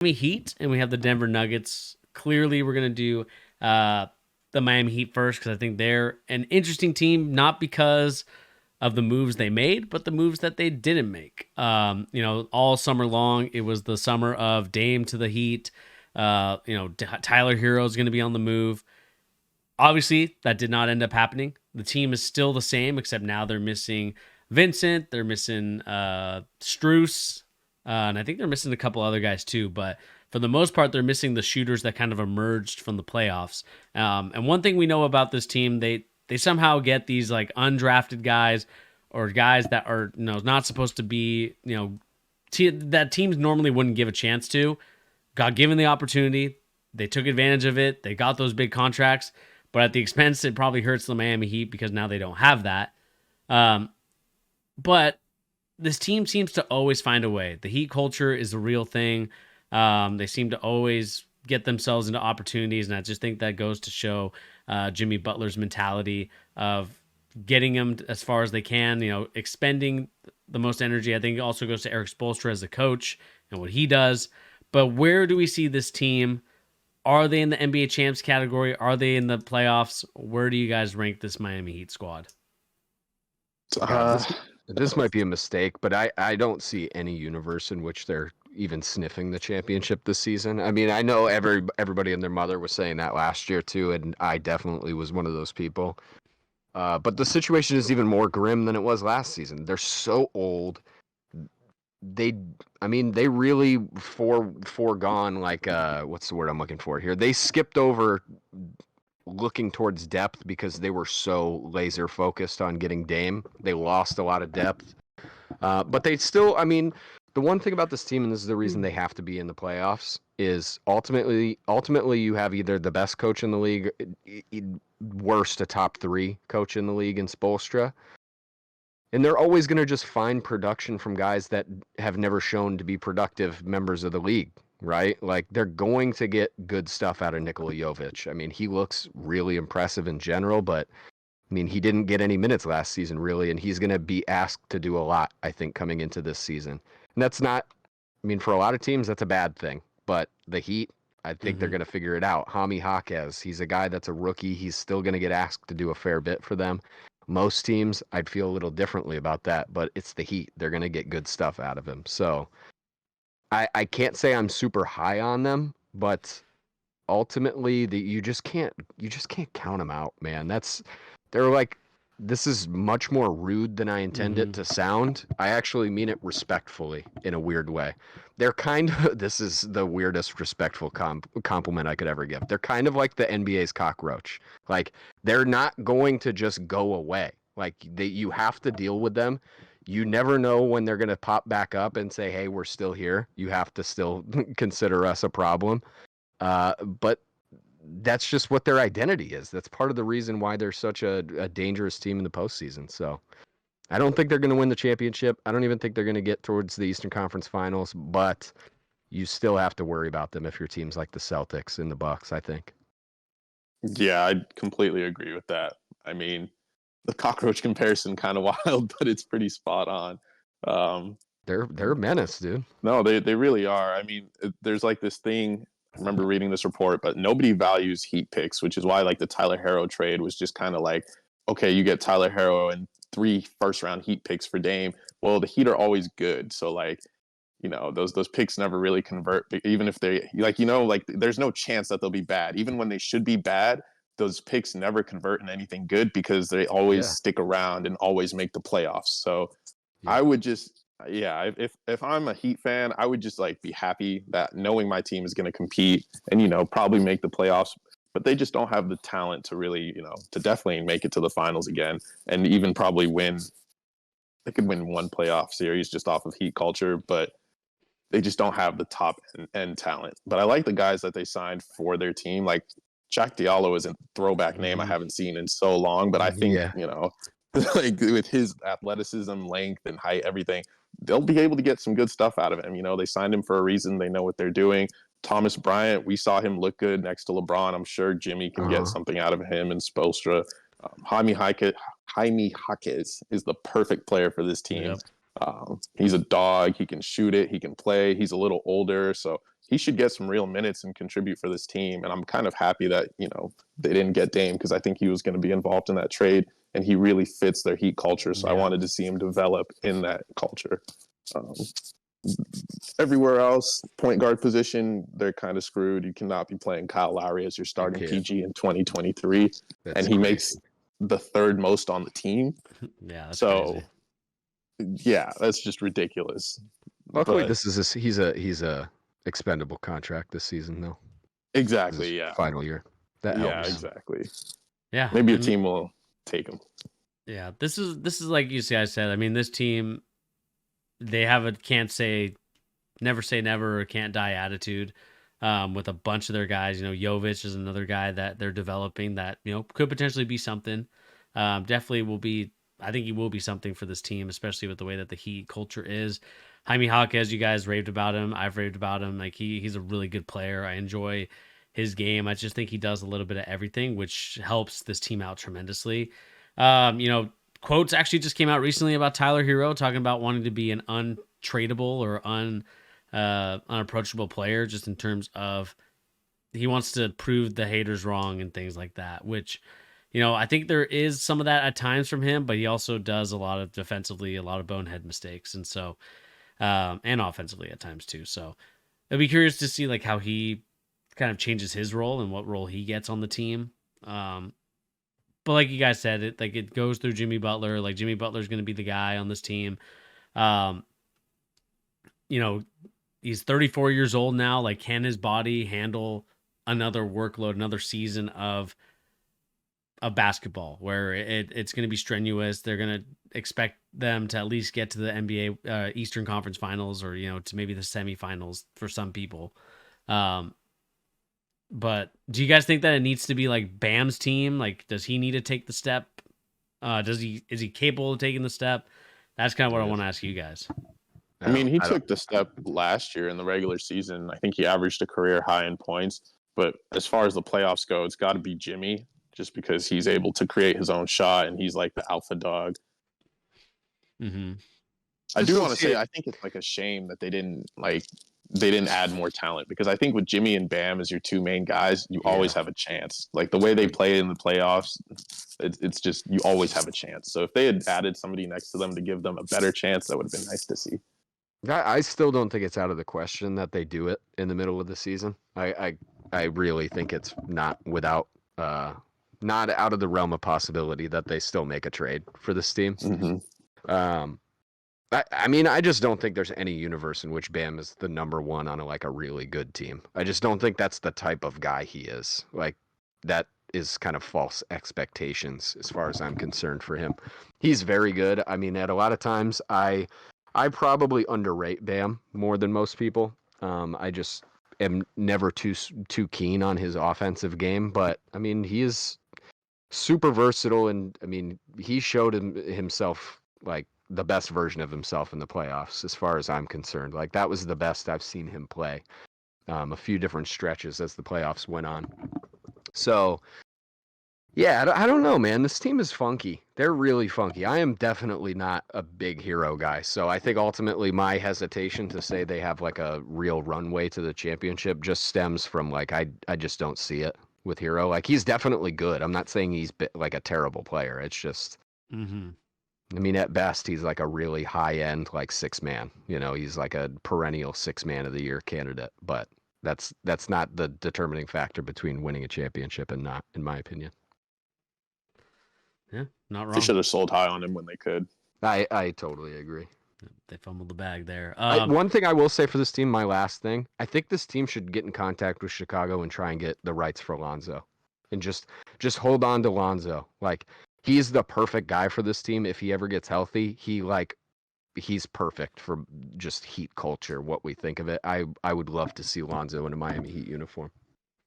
Heat and we have the Denver Nuggets. Clearly, we're going to do the Miami Heat first because I think they're an interesting team, not because of the moves they made, but the moves that they didn't make. All summer long, it was the summer of Dame to the Heat. Tyler Hero is going to be on the move. Obviously, that did not end up happening. The team is still the same, except now they're missing Vincent. They're missing Struess. And I think they're missing a couple other guys too. But for the most part, they're missing the shooters that kind of emerged from the playoffs. And one thing we know about this team, they somehow get these like undrafted guys or guys that are not supposed to be that teams normally wouldn't give a chance to. Got given the opportunity, they took advantage of it. They got those big contracts, but at the expense, it probably hurts the Miami Heat because now they don't have that. But this team seems to always find a way. The Heat culture is a real thing. They seem to always get themselves into opportunities, and I just think that goes to show Jimmy Butler's mentality of getting them as far as they can, expending the most energy. I think it also goes to Eric Spoelstra as a coach and what he does. But where do we see this team? Are they in the NBA champs category? Are they in the playoffs? Where do you guys rank this Miami Heat squad? This might be a mistake, but I don't see any universe in which they're even sniffing the championship this season. I mean, I know everybody and their mother was saying that last year too, and I definitely was one of those people. But the situation is even more grim than it was last season. They're so old. They really foregone like what's the word I'm looking for here? They skipped over looking towards depth because they were so laser focused on getting Dame. They lost a lot of depth. But they still, the one thing about this team, and this is the reason they have to be in the playoffs, is ultimately you have either the best coach in the league, worst a top 3 coach in the league in Spoelstra, and they're always going to just find production from guys that have never shown to be productive members of the league, right? Like, they're going to get good stuff out of Nikola Jovic. I mean, he looks really impressive in general, but he didn't get any minutes last season, really, and he's going to be asked to do a lot, I think, coming into this season. And that's not, for a lot of teams, that's a bad thing. But the Heat, I think they're going to figure it out. Jaime Jaquez, he's a guy that's a rookie. He's still going to get asked to do a fair bit for them. Most teams, I'd feel a little differently about that, but it's the Heat. They're going to get good stuff out of him. So I can't say I'm super high on them, but ultimately, you just can't count them out, man. This is much more rude than I intend it to sound. I actually mean it respectfully in a weird way. They're this is the weirdest respectful compliment I could ever give. They're kind of like the NBA's cockroach. Like, they're not going to just go away. Like, you have to deal with them. You never know when they're going to pop back up and say, hey, we're still here. You have to still consider us a problem. But that's just what their identity is. That's part of the reason why they're such a dangerous team in the postseason. So I don't think they're going to win the championship. I don't even think they're going to get towards the Eastern Conference Finals, but you still have to worry about them if your team's like the Celtics and the Bucks, I think. Yeah, I completely agree with that. The cockroach comparison kind of wild, but it's pretty spot on. They're a menace, dude. No, they really are. There's like this thing, I remember reading this report, but nobody values Heat picks, which is why like the Tyler Hero trade was just kind of like, okay, you get Tyler Hero and 3 first-round Heat picks for Dame. Well, the Heat are always good, so like, those picks never really convert. Even if they there's no chance that they'll be bad. Even when they should be bad, those picks never convert in anything good because they always stick around and always make the playoffs. So I would just, if I'm a Heat fan, I would just like be happy that knowing my team is going to compete and, probably make the playoffs, but they just don't have the talent to really, to definitely make it to the finals again and even probably win. They could win 1 playoff series just off of Heat culture, but they just don't have the top end talent. But I like the guys that they signed for their team. Like, Jack Diallo is a throwback name I haven't seen in so long, but I think, like with his athleticism, length, and height, everything, they'll be able to get some good stuff out of him. They signed him for a reason. They know what they're doing. Thomas Bryant, we saw him look good next to LeBron. I'm sure Jimmy can get something out of him and Spoelstra. Jaime Jaquez is the perfect player for this team. Yep. He's a dog. He can shoot it. He can play. He's a little older, so he should get some real minutes and contribute for this team. And I'm kind of happy that, they didn't get Dame, because I think he was going to be involved in that trade, and he really fits their Heat culture. So I wanted to see him develop in that culture. Everywhere else, point guard position, they're kind of screwed. You cannot be playing Kyle Lowry as your starting PG in 2023. And he makes the third most on the team. Yeah, that's so crazy. Yeah, that's just ridiculous. Luckily, he's a expendable contract this season, though. Exactly. Yeah. Final year. That helps. Yeah, exactly. Yeah. Maybe a team will take him. Yeah. This is like you guys said. I mean, this team, they have a never say never or can't die attitude with a bunch of their guys. Jovic is another guy that they're developing that, could potentially be something. Definitely will be. I think he will be something for this team, especially with the way that the Heat culture is. Jaime Jaquez, you guys raved about him. I've raved about him. Like he's a really good player. I enjoy his game. I just think he does a little bit of everything, which helps this team out tremendously. Quotes actually just came out recently about Tyler Hero talking about wanting to be an untradeable or unapproachable player, just in terms of he wants to prove the haters wrong and things like that, which, I think there is some of that at times from him, but he also does a lot of defensively, a lot of bonehead mistakes. And so, and offensively at times too. So I'd be curious to see like how he kind of changes his role and what role he gets on the team. But like you guys said, it goes through Jimmy Butler. Like Jimmy Butler's going to be the guy on this team. He's 34 years old now. Like, can his body handle another workload, another season of basketball where it's going to be strenuous? They're going to expect them to at least get to the NBA Eastern Conference Finals, or to maybe the semifinals for some people. But do you guys think that it needs to be like Bam's team? Like, does he need to take the step? Is he capable of taking the step? That's kind of what I want to ask you guys. I mean, he took the step last year in the regular season. I think he averaged a career high in points. But as far as the playoffs go, it's got to be Jimmy, just because he's able to create his own shot and he's like the alpha dog. Mm-hmm. I do want to say, I think it's like a shame that they didn't add more talent, because I think with Jimmy and Bam as your two main guys, you always have a chance. Like the way they play in the playoffs, it's just, you always have a chance. So if they had added somebody next to them to give them a better chance, that would have been nice to see. I still don't think it's out of the question that they do it in the middle of the season. I really think it's not out of the realm of possibility that they still make a trade for this team. Mm-hmm. I mean, I just don't think there's any universe in which Bam is the number one on a really good team. I just don't think that's the type of guy he is. Like, that is kind of false expectations as far as I'm concerned for him. He's very good. I mean, at a lot of times, I probably underrate Bam more than most people. I just am never too keen on his offensive game, but I mean, he is super versatile, and I mean, he showed himself like the best version of himself in the playoffs, as far as I'm concerned. Like, that was the best I've seen him play. A few different stretches as the playoffs went on. So, yeah, I don't know, man. This team is funky. They're really funky. I am definitely not a big Hero guy. So I think ultimately my hesitation to say they have like a real runway to the championship just stems from like, I just don't see it with Hero. Like, he's definitely good. I'm not saying he's like a terrible player. It's just, I mean, at best, he's like a really high-end, like, six-man. He's like a perennial six-man of the year candidate. But that's not the determining factor between winning a championship and not, in my opinion. Yeah, not wrong. They should have sold high on him when they could. I totally agree. They fumbled the bag there. One thing I will say for this team, my last thing, I think this team should get in contact with Chicago and try and get the rights for Lonzo. And just hold on to Lonzo. Like, he's the perfect guy for this team. If he ever gets healthy, he's perfect for just Heat culture, what we think of it. I would love to see Lonzo in a Miami Heat uniform.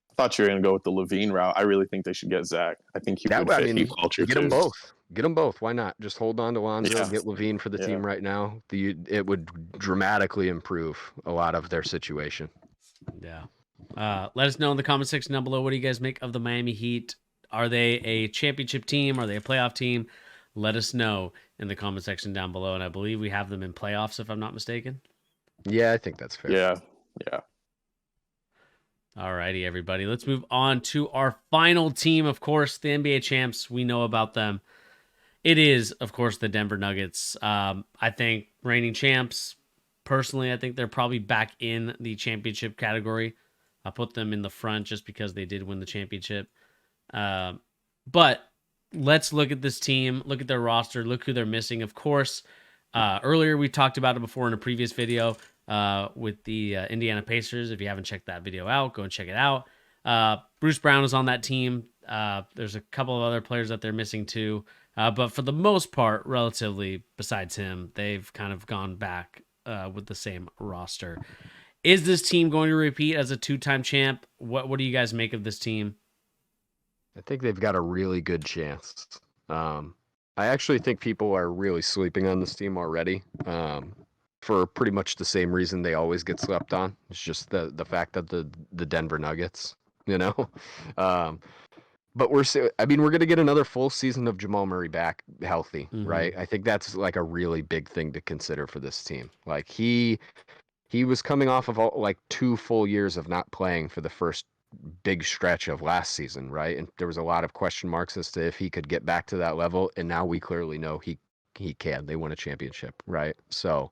I thought you were going to go with the Levine route. I really think they should get Zach. I think he would fit Heat culture get too. Them both. Get them both. Why not? Just hold on to Lonzo, get Levine for the team right now. It would dramatically improve a lot of their situation. Yeah. Let us know in the comment section down below. What do you guys make of the Miami Heat? Are they a championship team? Are they a playoff team? Let us know in the comment section down below. And I believe we have them in playoffs, if I'm not mistaken. Yeah, I think that's fair. Yeah. Alrighty, everybody. Let's move on to our final team. Of course, the NBA champs. We know about them. It is, of course, the Denver Nuggets. I think reigning champs. Personally, I think they're probably back in the championship category. I'll put them in the front just because they did win the championship. But let's look at this team. Look at their roster. Look who they're missing. Of course, earlier we talked about it before in a previous video with the Indiana Pacers. If you haven't checked that video out, go and check it out. Bruce Brown is on that team. There's a couple of other players that they're missing too. But for the most part, relatively, besides him, they've kind of gone back with the same roster. Is this team going to repeat as a two-time champ? What do you guys make of this team? I think they've got a really good chance. I actually think people are really sleeping on this team already. For pretty much the same reason they always get slept on. It's just the fact that the Denver Nuggets, you know. But we're going to get another full season of Jamal Murray back healthy, right? I think that's like a really big thing to consider for this team. Like he was coming off of like 2 full years of not playing for the first big stretch of last season, right? And there was a lot of question marks as to if he could get back to that level, and now we clearly know he can. They won a championship, right? So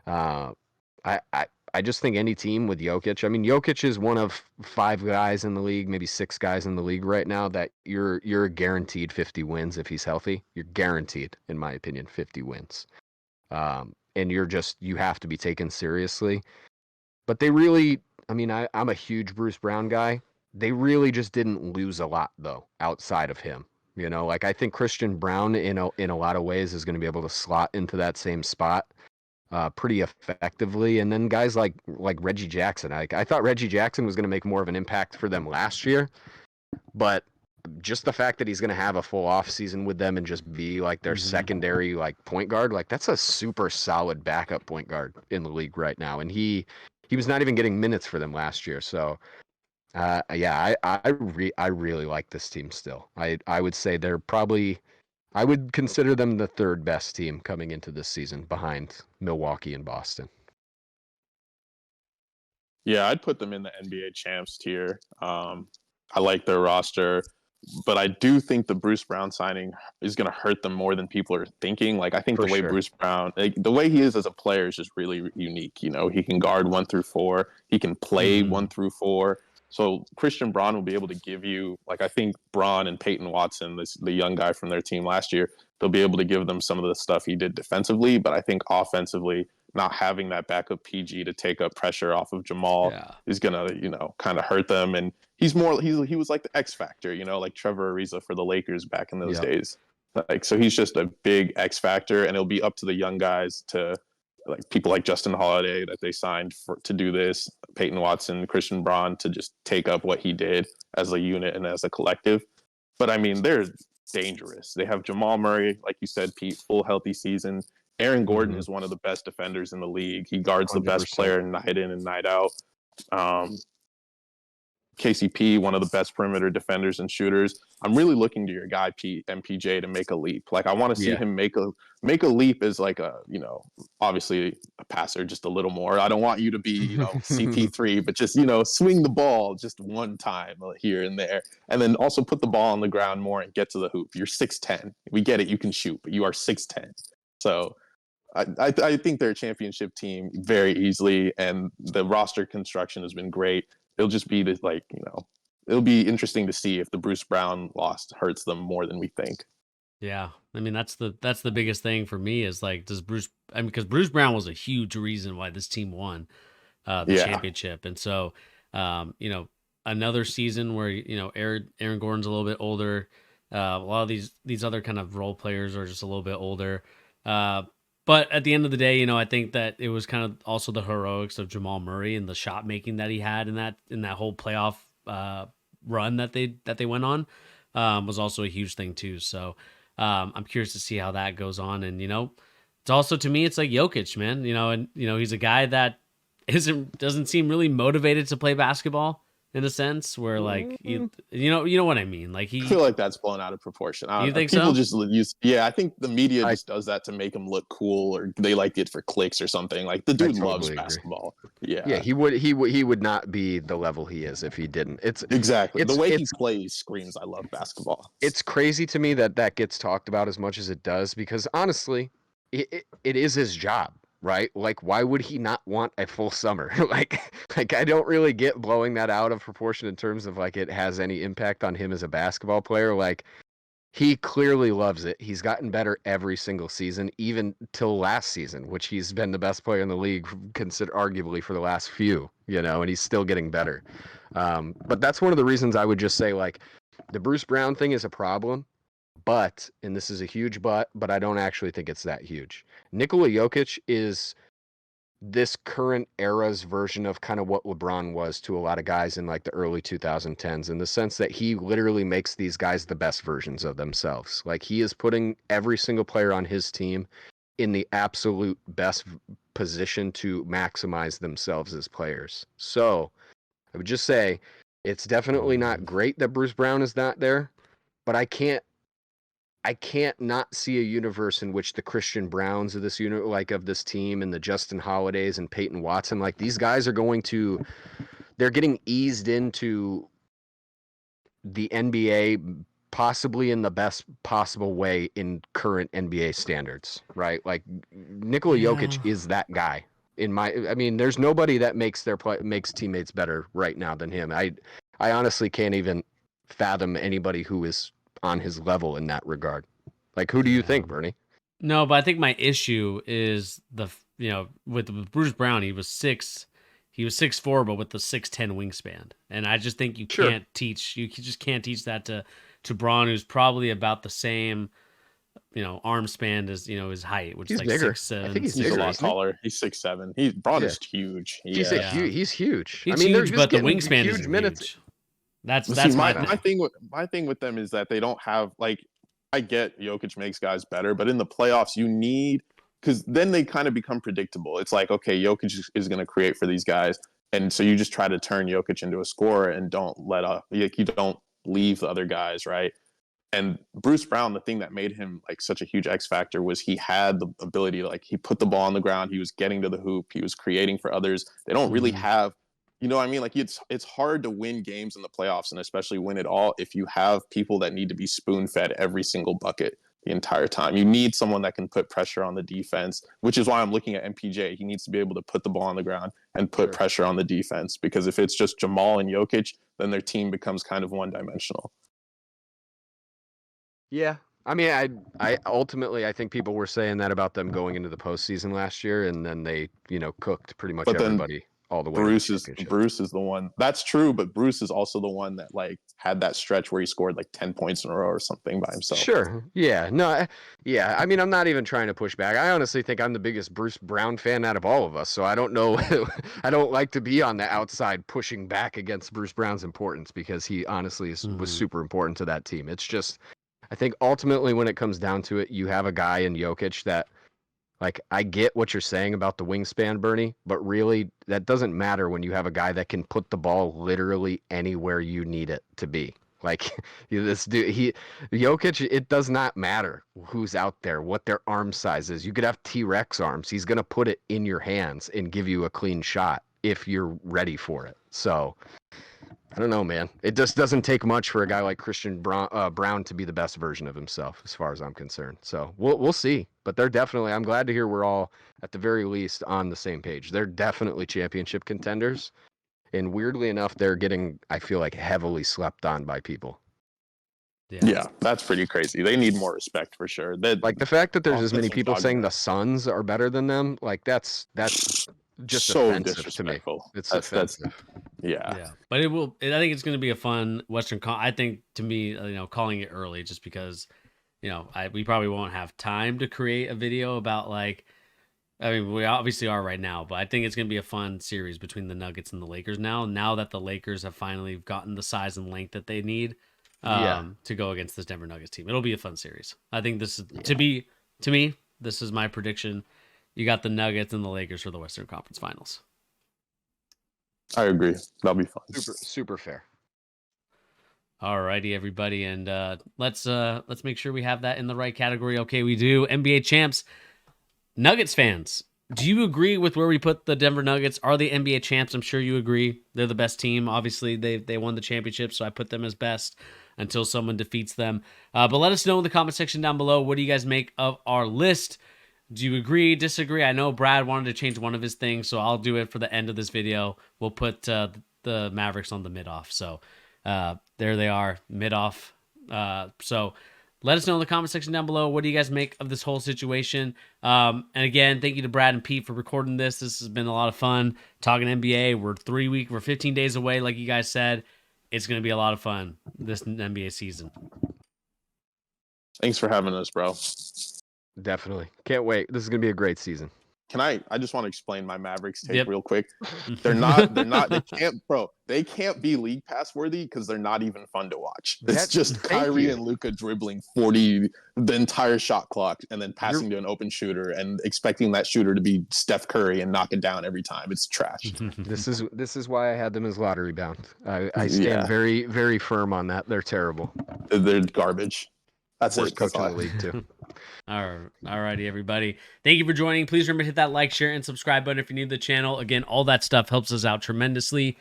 I just think any team with Jokic, I mean, Jokic is one of 5 guys in the league, maybe 6 guys in the league right now that you're guaranteed 50 wins if he's healthy. You're guaranteed, in my opinion, 50 wins. And you have to be taken seriously. But they really, I mean, I'm a huge Bruce Brown guy. They really just didn't lose a lot though, outside of him. You know, like I think Christian Brown in a lot of ways is going to be able to slot into that same spot pretty effectively. And then guys like Reggie Jackson. I thought Reggie Jackson was going to make more of an impact for them last year, but just the fact that he's going to have a full off season with them and just be like their secondary like point guard, like that's a super solid backup point guard in the league right now. And he was not even getting minutes for them last year. So yeah, I really like this team still. I would say they're probably, I would consider them the 3rd best team coming into this season behind Milwaukee and Boston. Yeah, I'd put them in the NBA champs tier. I like their roster, but I do think the Bruce Brown signing is going to hurt them more than people are thinking. Like, I think the way Bruce Brown, like, the way he is as a player is just really unique. You know, he can guard 1 through 4. He can play 1 through 4. So Christian Braun will be able to give you, like, I think Braun and Peyton Watson, the young guy from their team last year, they'll be able to give them some of the stuff he did defensively. But I think offensively, not having that backup PG to take up pressure off of Jamal is gonna, kind of hurt them. And he was like the X factor, like Trevor Ariza for the Lakers back in those days. Like, so he's just a big X factor, and it'll be up to the young guys to, like, people like Justin Holiday that they signed to do this, Peyton Watson, Christian Braun, to just take up what he did as a unit and as a collective. But I mean, they're dangerous. They have Jamal Murray, like you said, Pete, full healthy season. Aaron Gordon is one of the best defenders in the league. He guards 100%. The best player night in and night out. KCP, one of the best perimeter defenders and shooters. I'm really looking to your guy MPJ to make a leap. Like, I want to see him make a leap as like a, obviously a passer just a little more. I don't want you to be, CP3, but just, swing the ball just one time here and there. And then also put the ball on the ground more and get to the hoop. You're 6'10". We get it. You can shoot, but you are 6'10". So I think they're a championship team very easily, and the roster construction has been great. It'll just be this, like, it'll be interesting to see if the Bruce Brown loss hurts them more than we think. Yeah, I mean, that's the biggest thing for me is, like, because Bruce Brown was a huge reason why this team won the championship, and so another season where Aaron Gordon's a little bit older, a lot of these other kind of role players are just a little bit older. But at the end of the day, I think that it was kind of also the heroics of Jamal Murray and the shot making that he had in that whole playoff run that they went on was also a huge thing too. So I'm curious to see how that goes on. And it's also, to me, it's like Jokic, man. And he's a guy that doesn't seem really motivated to play basketball. in a sense where like you know what I mean. Like I feel like that's blown out of proportion. I You don't know. think People so? just use, yeah, I think the media just does that to make him look cool, or they like it for clicks or something. Like the I dude loves totally agree. basketball. Yeah, Yeah, he would not be the level he is if he didn't. exactly. The It's way he it's plays screams, I love basketball. it's crazy to me that that gets talked about as much as it does because honestly, it is his job, right? Like, why would he not want a full summer? like I don't really get blowing that out of proportion in terms of like it has any impact on him as a basketball player. Like, he clearly loves it. He's gotten better every single season, even till last season, which he's been the best player in the league, consider arguably for the last few, and he's still getting better. But that's one of the reasons I would just say like the Bruce Brown thing is a problem, but, and this is a huge but I don't actually think it's that huge. Nikola Jokic is this current era's version of kind of what LeBron was to a lot of guys in like the early 2010s in the sense that he literally makes these guys the best versions of themselves. Like he is putting every single player on his team in the absolute best position to maximize themselves as players. So I would just say it's definitely not great that Bruce Brown is not there, but I can't not see a universe in which the Christian Browns of this of this team and the Justin Holidays and Peyton Watson, like these guys they're getting eased into the NBA possibly in the best possible way in current NBA standards, right? Like Nikola Jokic is that guy. I mean, there's nobody that makes makes teammates better right now than him. I honestly can't even fathom anybody who is on his level in that regard. Like, who do you think, Bernie? No, but I think my issue is with Bruce Brown, he was 6'4", but with the 6'10" wingspan, and I just think you just can't teach that to Braun, who's probably about the same arm span as his height, which He's is like bigger. 6'7". I think he's He's bigger, a lot isn't he? taller. He's 6'7". Braun is huge. He's Yeah. he's huge. He's I mean, they're huge, just but the getting wingspan huge isn't minutes. huge. That's See, my my thing with them is that they don't have like, I get Jokic makes guys better, but in the playoffs you need, because then they kind of become predictable. It's like, okay, Jokic is going to create for these guys, and so you just try to turn Jokic into a scorer and don't let up. Like, you don't leave the other guys, right? And Bruce Brown, the thing that made him like such a huge X factor was he had the ability to, like, he put the ball on the ground, he was getting to the hoop, he was creating for others. They don't really have, you know what I mean? Like, it's hard to win games in the playoffs, and especially win it all, if you have people that need to be spoon fed every single bucket the entire time. You need someone that can put pressure on the defense, which is why I'm looking at MPJ. He needs to be able to put the ball on the ground and put pressure on the defense, because if it's just Jamal and Jokic, then their team becomes kind of one dimensional. Yeah. I mean, I ultimately, I think people were saying that about them going into the postseason last year, and then they, cooked pretty much But then everybody all the way to the championship. Bruce is the one. That's true, but Bruce is also the one that like had that stretch where he scored like 10 points in a row or something by himself. Sure. Yeah. No. Yeah. I mean, I'm not even trying to push back. I honestly think I'm the biggest Bruce Brown fan out of all of us. So I don't know. I don't like to be on the outside pushing back against Bruce Brown's importance, because he honestly was super important to that team. It's just, I think ultimately when it comes down to it, you have a guy in Jokic that, like, I get what you're saying about the wingspan, Bernie, but really that doesn't matter when you have a guy that can put the ball literally anywhere you need it to be. Like, this dude, Jokic, it does not matter who's out there, what their arm size is. You could have T-Rex arms. He's going to put it in your hands and give you a clean shot if you're ready for it. So, I don't know, man. It just doesn't take much for a guy like Christian Brown to be the best version of himself, as far as I'm concerned. So we'll see. But they're definitely, I'm glad to hear we're all, at the very least, on the same page. They're definitely championship contenders. And weirdly enough, they're getting, I feel like, heavily slept on by people. Yeah, that's pretty crazy. They need more respect for sure. Like the fact that there's as many people saying the Suns are better than them, like that's just so offensive to me. It's offensive. Yeah. But I think it's going to be a fun Western I think, to me, calling it early just because, we probably won't have time to create a video about, like, I mean, we obviously are right now, but I think it's going to be a fun series between the Nuggets and the Lakers now that the Lakers have finally gotten the size and length that they need to go against this Denver Nuggets team. It'll be a fun series. I think this is, to me, this is my prediction. You got the Nuggets and the Lakers for the Western Conference Finals. I agree. That'll be fun. Super fair. Alrighty, everybody, and let's make sure we have that in the right category. Okay, we do. NBA champs, Nuggets fans. Do you agree with where we put the Denver Nuggets? Are they NBA champs? I'm sure you agree. They're the best team. Obviously, they won the championship, so I put them as best until someone defeats them. But let us know in the comment section down below. What do you guys make of our list? Do you agree, disagree? I know Brad wanted to change one of his things, so I'll do it for the end of this video. We'll put the Mavericks on the mid-off. So there they are, mid-off. So let us know in the comment section down below. What do you guys make of this whole situation? And again, thank you to Brad and Pete for recording this. This has been a lot of fun talking NBA. We're 15 days away, like you guys said. It's going to be a lot of fun this NBA season. Thanks for having us, bro. Definitely. Can't wait. This is going to be a great season. I just want to explain my Mavericks take real quick. They can't be league pass worthy because they're not even fun to watch. It's just Kyrie and Luka dribbling 40 the entire shot clock and then passing to an open shooter and expecting that shooter to be Steph Curry and knock it down every time. It's trash. This is why I had them as lottery bound. I stand very, very firm on that. They're terrible. They're garbage. That's worst coach in the league too. All righty, everybody. Thank you for joining. Please remember to hit that like, share, and subscribe button if you're new to the channel. Again, all that stuff helps us out tremendously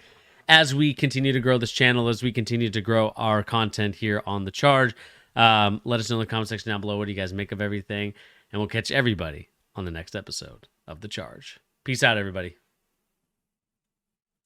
as we continue to grow this channel, as we continue to grow our content here on The Charge. Let us know in the comment section down below what do you guys make of everything, and we'll catch everybody on the next episode of The Charge. Peace out, everybody.